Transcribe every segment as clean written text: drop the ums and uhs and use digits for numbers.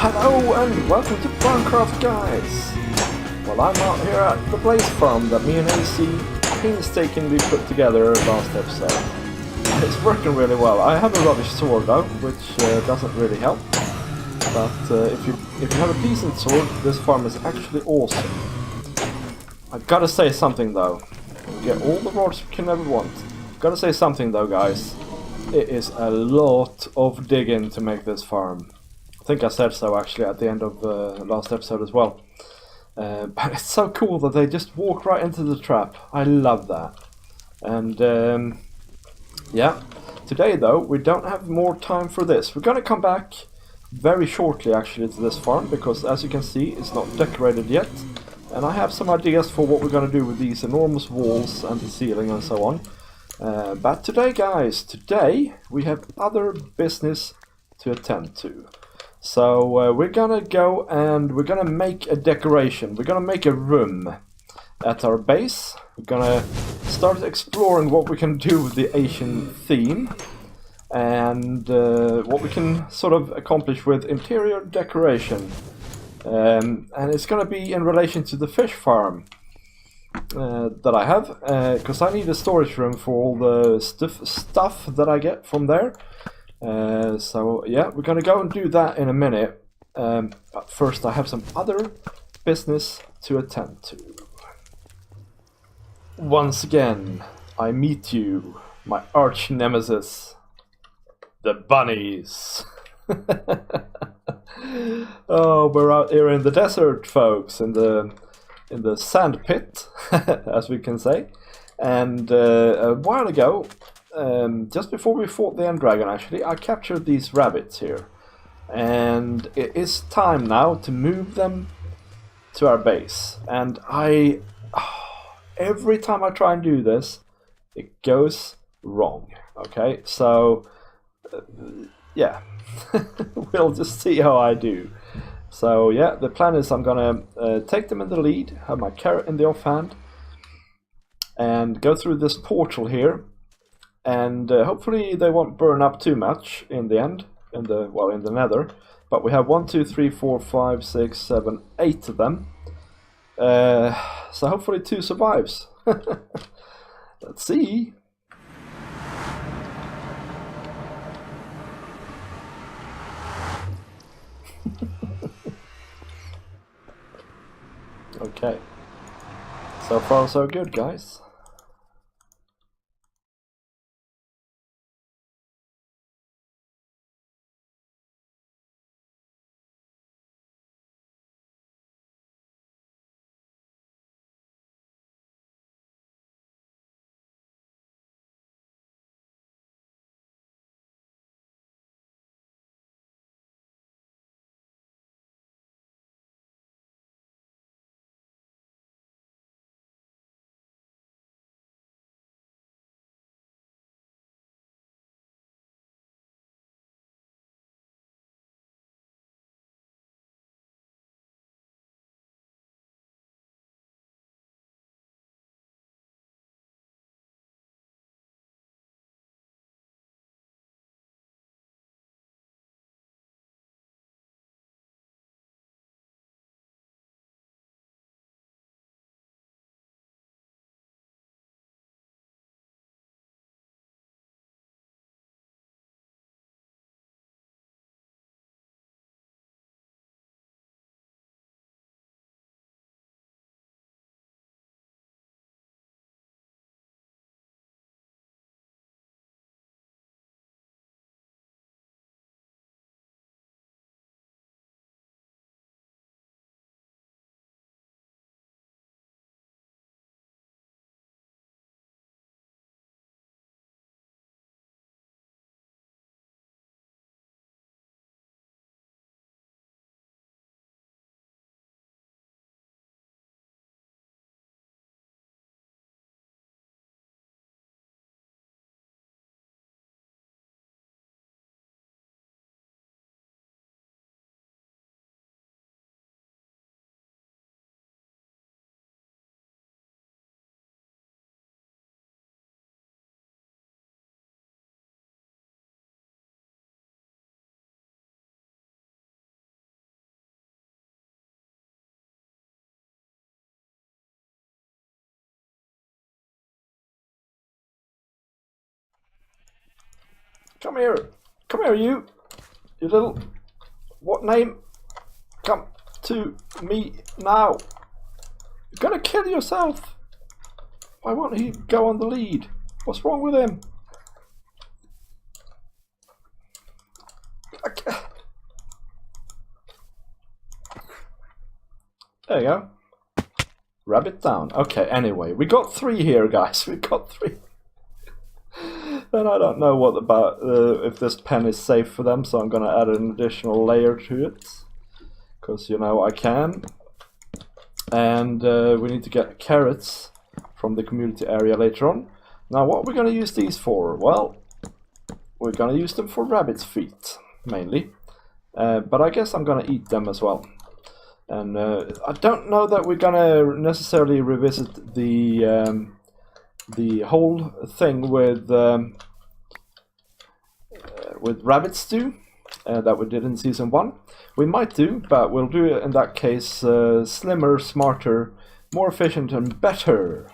Hello and welcome to PrimeCraft, guys! Well, I'm out here at the blaze farm that me and AC painstakingly put together last episode. It's working really well. I have a rubbish sword though, which doesn't really help. But if you have a decent sword, this farm is actually awesome. I've gotta say something though. We get all the rods you can ever want. Gotta say something though, guys. It is a lot of digging to make this farm. I think I said so actually at the end of last episode as well. But it's so cool that they just walk right into the trap. I love that. And yeah, today though we don't have more time for this. We're gonna come back very shortly actually to this farm because as you can see it's not decorated yet. And I have some ideas for what we're gonna do with these enormous walls and the ceiling and so on. But today guys, today we have other business to attend to. So we're gonna go and we're gonna make a decoration. We're gonna make a room at our base. We're gonna start exploring what we can do with the Asian theme and what we can sort of accomplish with interior decoration. And it's gonna be in relation to the fish farm that I have, because I need a storage room for all the stuff that I get from there. So yeah, we're gonna go and do that in a minute. But first I have some other business to attend to. Once again, I meet you, my arch nemesis, the bunnies. Oh, we're out here in the desert, folks, in the sand pit, as we can say. And a while ago, just before we fought the end dragon, actually, I captured these rabbits here. And it is time now to move them to our base. And every time I try and do this, it goes wrong. Okay, so yeah, we'll just see how I do. So yeah, the plan is I'm gonna take them in the lead, have my carrot in the offhand, and go through this portal here. And hopefully they won't burn up too much in the end, in the nether. But we have 1, 2, 3, 4, 5, 6, 7, 8 of them. So hopefully 2 survives. Let's see. Okay. So far so good, guys. Come here. Come here, you. You little... What name? Come to me now. You're gonna kill yourself. Why won't he go on the lead? What's wrong with him? There you go. Rabbit down. Okay, anyway, we got 3 here, guys. We got 3. And I don't know what about if this pen is safe for them, so I'm gonna add an additional layer to it. Because, you know, I can. And we need to get carrots from the community area later on. Now, what are we gonna use these for? Well, we're gonna use them for rabbit's feet, mainly. But I guess I'm gonna eat them as well. And I don't know that we're gonna necessarily revisit the whole thing with rabbit stew that we did in season 1. We might do, but we'll do it in that case slimmer, smarter, more efficient, and better.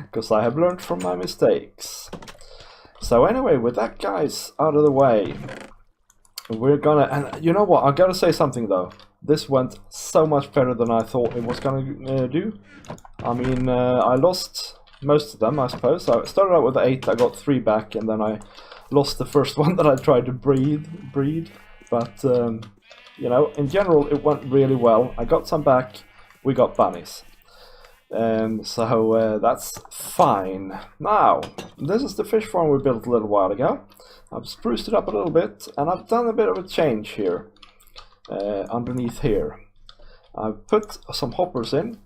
Because I have learned from my mistakes. So anyway, with that, guys, out of the way, we're gonna... And you know what? I gotta say something though. This went so much better than I thought it was gonna do. I mean, I lost most of them, I suppose. So I started out with 8, I got 3 back, and then I lost the first one that I tried to breed. But, you know, in general, it went really well. I got some back, we got bunnies. So that's fine. Now, this is the fish farm we built a little while ago. I've spruced it up a little bit, and I've done a bit of a change here. Underneath here. I've put some hoppers in,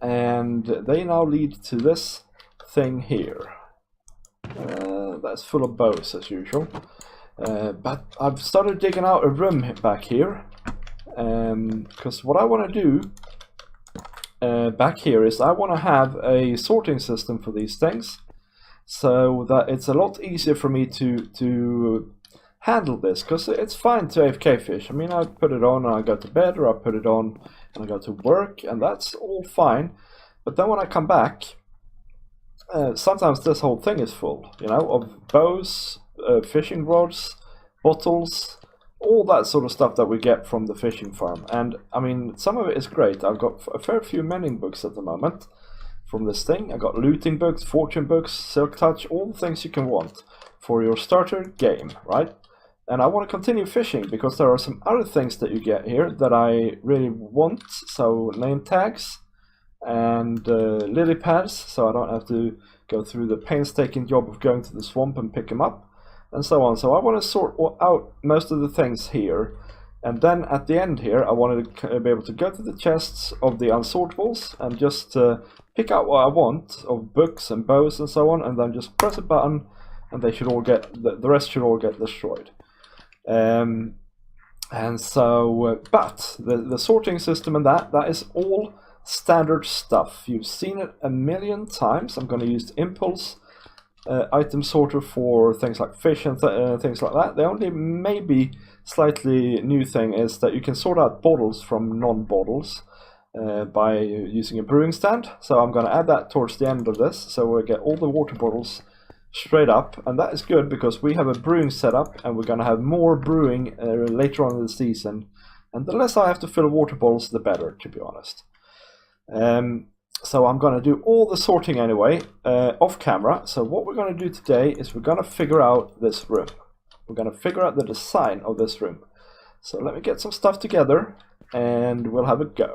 and they now lead to this thing here. That's full of bows as usual. But I've started digging out a room back here, because what I want to do back here is I want to have a sorting system for these things, so that it's a lot easier for me to handle this, because it's fine to AFK fish. I mean, I put it on and I go to bed, or I put it on and I go to work, and that's all fine. But then when I come back, sometimes this whole thing is full, you know, of bows, fishing rods, bottles, all that sort of stuff that we get from the fishing farm. And I mean, some of it is great. I've got a fair few mending books at the moment from this thing. I've got looting books, fortune books, silk touch, all the things you can want for your starter game, right? And I want to continue fishing because there are some other things that you get here that I really want. So name tags and lily pads, so I don't have to go through the painstaking job of going to the swamp and pick them up, and so on. So I want to sort out most of the things here. And then at the end here, I wanted to be able to go to the chests of the unsortables and just pick out what I want of books and bows and so on, and then just press a button and they should all get, the rest should all get destroyed. And so, but the sorting system and that is all standard stuff. You've seen it a million times. I'm going to use the impulse item sorter for things like fish and things like that. The only maybe slightly new thing is that you can sort out bottles from non-bottles by using a brewing stand. So I'm going to add that towards the end of this, so we'll get all the water bottles straight up, and that is good because we have a brewing setup and we're going to have more brewing later on in the season, and the less I have to fill water bottles the better, to be honest. So I'm going to do all the sorting anyway off camera. So what we're going to do today is we're going to figure out this room. We're going to figure out the design of this room. So let me get some stuff together and we'll have a go.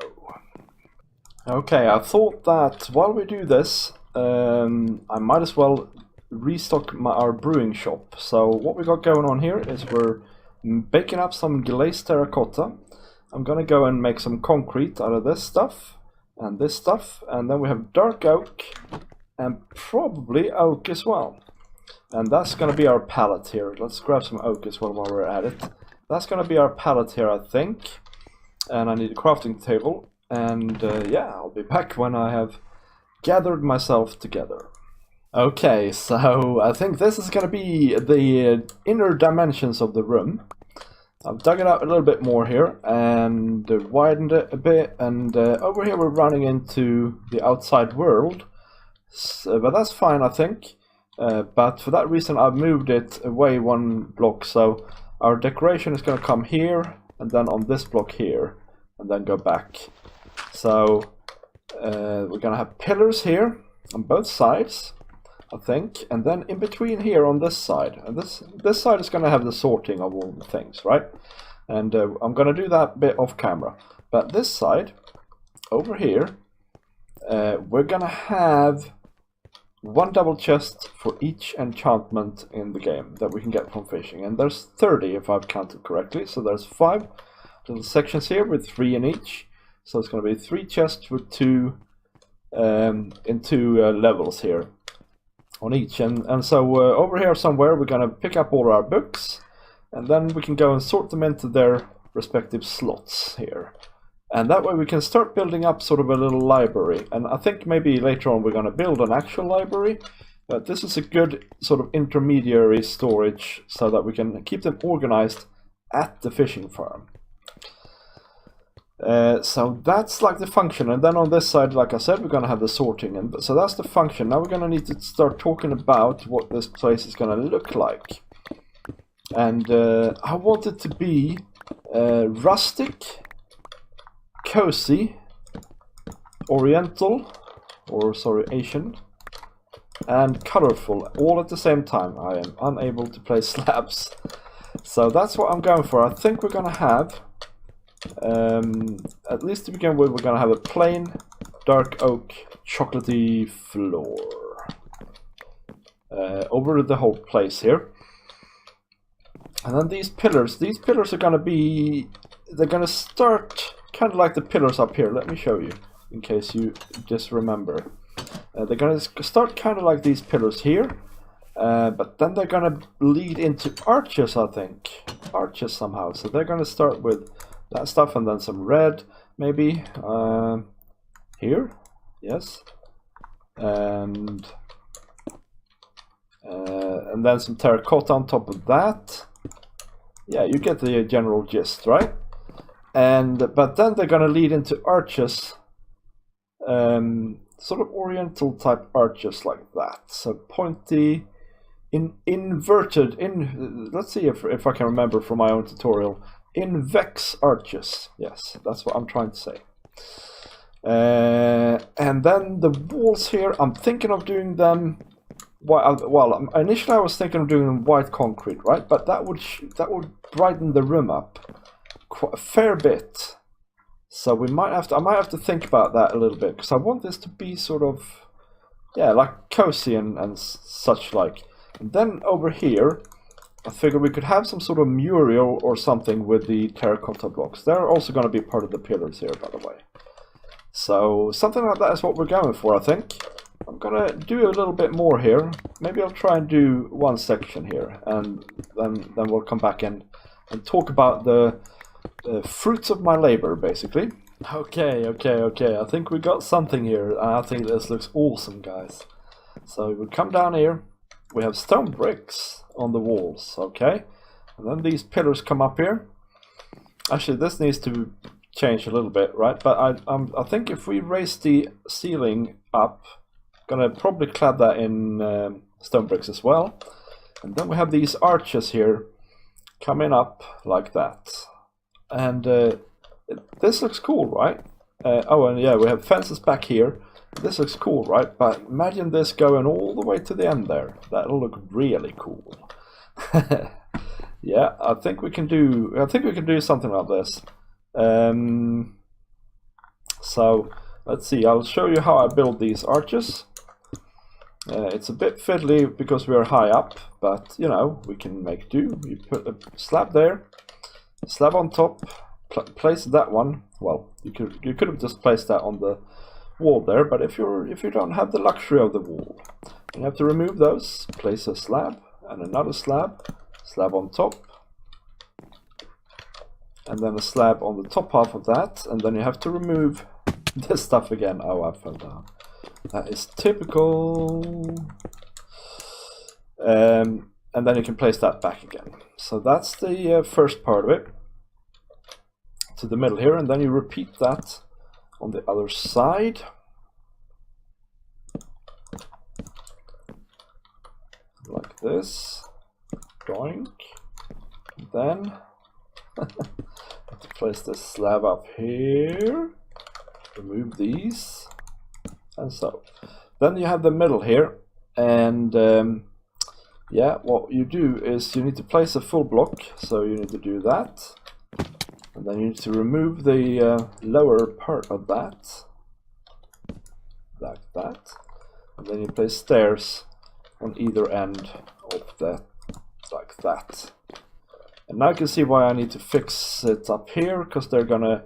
Okay, I thought that while we do this I might as well restock our brewing shop. So what we got going on here is we're baking up some glazed terracotta. I'm gonna go and make some concrete out of this stuff, and then we have dark oak and probably oak as well. And that's gonna be our pallet here. Let's grab some oak as well while we're at it. That's gonna be our pallet here, I think. And I need a crafting table. And yeah, I'll be back when I have gathered myself together. Okay, so I think this is going to be the inner dimensions of the room. I've dug it out a little bit more here and widened it a bit, and over here we're running into the outside world, so, but that's fine I think. but for that reason I've moved it away one block, so our decoration is going to come here and then on this block here and then go back. So we're going to have pillars here on both sides, I think, and then in between here on this side, and this side is going to have the sorting of all the things, right? And I'm going to do that bit off camera, but this side over here we're going to have one double chest for each enchantment in the game that we can get from fishing, and there's 30 if I've counted correctly, so there's 5 little sections here with 3 in each, so it's going to be 3 chests with 2 in 2 levels here on each, and so over here somewhere we're going to pick up all our books, and then we can go and sort them into their respective slots here. And that way we can start building up sort of a little library. And I think maybe later on we're going to build an actual library. But this is a good sort of intermediary storage so that we can keep them organized at the fishing farm. So that's like the function. And then on this side, like I said, we're going to have the sorting. And so that's the function. Now we're going to need to start talking about what this place is going to look like. And I want it to be rustic, cozy, oriental, or sorry, Asian, and colorful all at the same time. I am unable to place slabs, so that's what I'm going for. I think we're gonna have at least to begin with, we're gonna have a plain dark oak chocolatey floor over the whole place here. And then these pillars are gonna be, they're gonna start kind of like the pillars up here. Let me show you, in case you just remember. They're going to start kind of like these pillars here, but then they're going to lead into arches, I think. Arches somehow. So they're going to start with that stuff and then some red, maybe. Here, yes. And then some terracotta on top of that. Yeah, you get the general gist, right? But then they're going to lead into arches, sort of oriental type arches like that. So pointy, inverted, let's see if I can remember from my own tutorial, invex arches. Yes, that's what I'm trying to say. And then the walls here, I'm thinking of doing them, well, initially I was thinking of doing them white concrete, right? But that would brighten the room up quite a fair bit, so I might have to think about that a little bit, because I want this to be sort of, yeah, like cozy and such like. And then over here I figured we could have some sort of mural or something with the terracotta blocks. They're also going to be part of the pillars here, by the way. So something like that is what we're going for, I think. I'm gonna do a little bit more here. Maybe I'll try and do one section here, and then we'll come back and talk about the fruits of my labor, basically. Okay. I think we got something here. I think this looks awesome, guys. So we come down here. We have stone bricks on the walls, okay? And then these pillars come up here. Actually, this needs to change a little bit, right? But I think if we raise the ceiling up, gonna probably clad that in stone bricks as well. And then we have these arches here coming up like that. And this looks cool, right? Oh, and yeah, we have fences back here. This looks cool, right? But imagine this going all the way to the end there. That'll look really cool. Yeah, I think we can do something like this. So let's see. I'll show you how I build these arches. It's a bit fiddly because we are high up, but you know, we can make do. You put a slab there, slab on top, place that one. Well, you could have just placed that on the wall there, but if you don't have the luxury of the wall, you have to remove those. Place a slab and another slab on top, and then a slab on the top half of that, and then you have to remove this stuff again. Oh, I fell down. That is typical. And then you can place that back again. So that's the first part of it, to the middle here, and then you repeat that on the other side. this. Doink. Then place this slab up here. Remove these. And so. Then you have the middle here. And yeah, what you do is you need to place a full block. So you need to do that. And then you need to remove the lower part of that. Like that. And then you place stairs on either end of that. Like that. And now you can see why I need to fix it up here, because they're gonna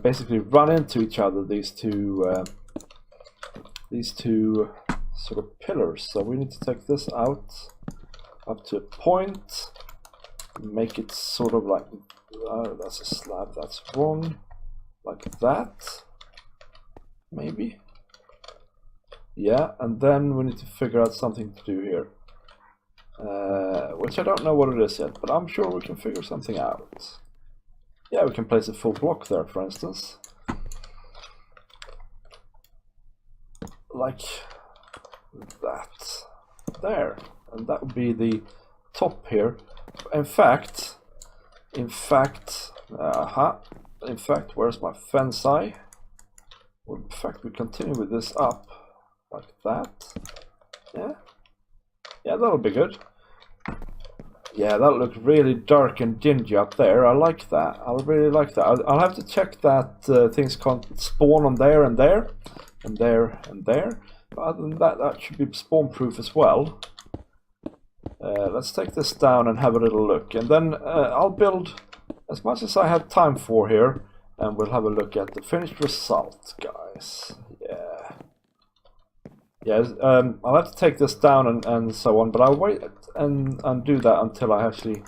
basically run into each other, these two sort of pillars. So we need to take this out up to a point, make it sort of like, that's a slab, that's wrong, like that, maybe. Yeah, and then we need to figure out something to do here. Which I don't know what it is yet, but I'm sure we can figure something out. Yeah, we can place a full block there, for instance. Like that. There. And that would be the top here. In fact, where's my fence eye? Well, in fact, we continue with this up like that. Yeah. Yeah, that'll be good. Yeah, that'll look really dark and dingy up there. I like that. I really like that. I'll have to check that things can't spawn on there and there, and there and there. But other than that, that should be spawn proof as well. Let's take this down and have a little look, and then I'll build as much as I have time for here, and we'll have a look at the finished result, guys. Yeah. Yeah, I'll have to take this down and so on, but I'll wait and do that until I actually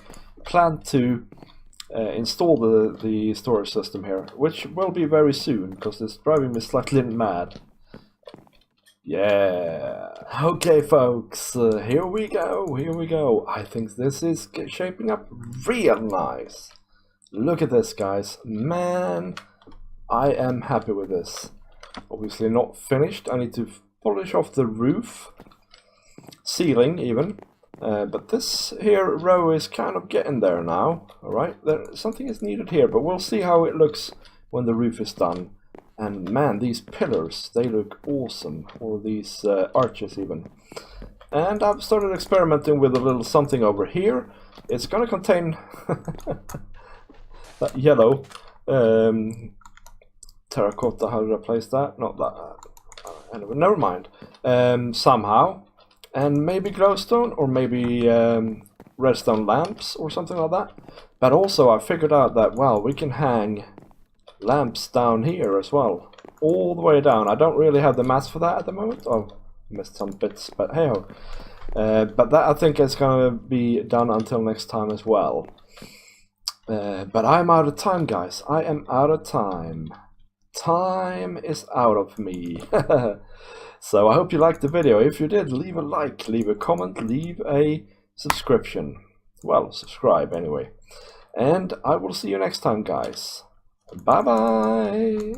plan to install the storage system here, which will be very soon, because it's driving me slightly mad. Yeah. Okay, folks, here we go. I think this is shaping up real nice. Look at this, guys. Man, I am happy with this. Obviously not finished. I need to polish off the roof, ceiling even, but this here row is kind of getting there now. All right, something is needed here, but we'll see how it looks when the roof is done. And man, these pillars, they look awesome, or these arches even. And I've started experimenting with a little something over here. It's gonna contain that yellow terracotta. How did I place that? Not that. Anyway, never mind. Somehow, and maybe glowstone, or maybe redstone lamps or something like that. But also I figured out that, well, we can hang lamps down here as well, all the way down. I don't really have the mats for that at the moment. Oh, missed some bits, but hey ho. But that I think is gonna be done until next time as well. But I'm out of time, guys. I am out of time. Time is out of me. So I hope you liked the video. If you did, leave a like, leave a comment, leave a subscription. Well, subscribe anyway. And I will see you next time, guys. Bye bye.